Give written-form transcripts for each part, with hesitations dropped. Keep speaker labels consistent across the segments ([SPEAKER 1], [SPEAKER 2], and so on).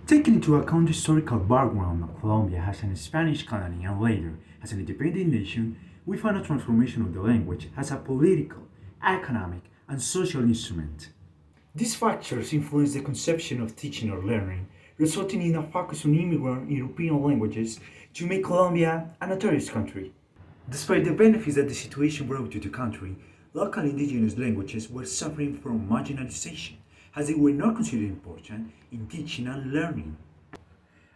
[SPEAKER 1] Taking into account the historical background of Colombia as a Spanish colony and later as an independent nation, we find a transformation of the language as a political, economic, and social instrument. These factors influence the conception of teaching or learning, resulting in a focus on immigrant European languages to make Colombia a notorious country. Despite the benefits that the situation brought to the country, local indigenous languages were suffering from marginalization, as they were not considered important in teaching and learning.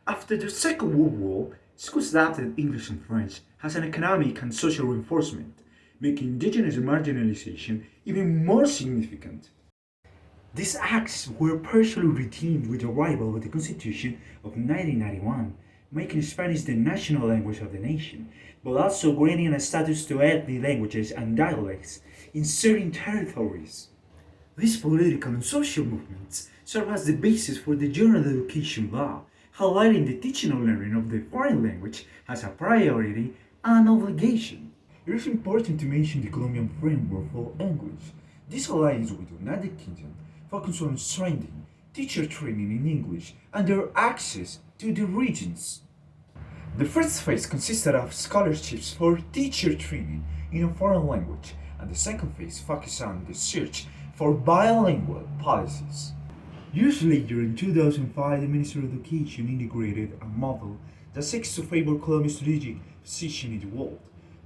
[SPEAKER 1] After the Second World War, schools adopted English and French as an economic and social reinforcement, making indigenous marginalization even more significant. These acts were partially redeemed with the arrival of the Constitution of 1991, making Spanish the national language of the nation, but also granting a status to ethnic languages and dialects in certain territories. These political and social movements serve as the basis for the General Education Law, highlighting the teaching and learning of the foreign language as a priority and obligation. It is important to mention the Colombian framework for English. This alliance with the United Kingdom focuses on strengthening teacher training in English and their access to the regions. The first phase consisted of scholarships for teacher training in a foreign language, and the second phase focused on the search for bilingual policies. Years later, in 2005, the Ministry of Education integrated a model that seeks to favor Colombia's strategic position in the world.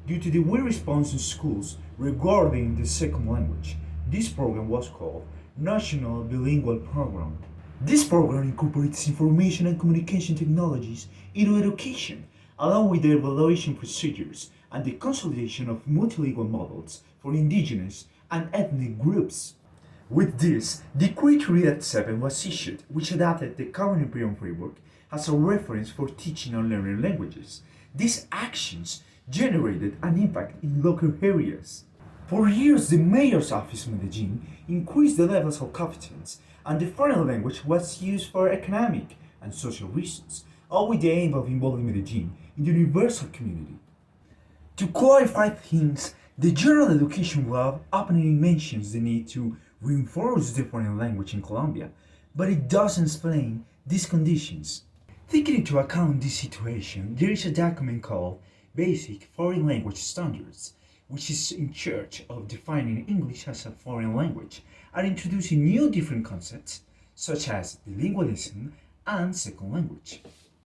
[SPEAKER 1] Due to the weak response in schools regarding the second language, this program was called National Bilingual Program. This program incorporates information and communication technologies into education, along with the evaluation procedures and the consolidation of multilingual models for indigenous and ethnic groups. With this, Decree 387 was issued, which adopted the Common European Framework as a reference for teaching and learning languages. These actions generated an impact in local areas. For years, the mayor's office in Medellin increased the levels of competence, and the foreign language was used for economic and social reasons, all with the aim of involving Medellin in the universal community. To clarify things, the General Education Law openly mentions the need to reinforce the foreign language in Colombia, but it doesn't explain these conditions. Taking into account this situation, there is a document called Basic Foreign Language Standards, which is in charge of defining English as a foreign language and introducing new different concepts such as bilingualism and second language.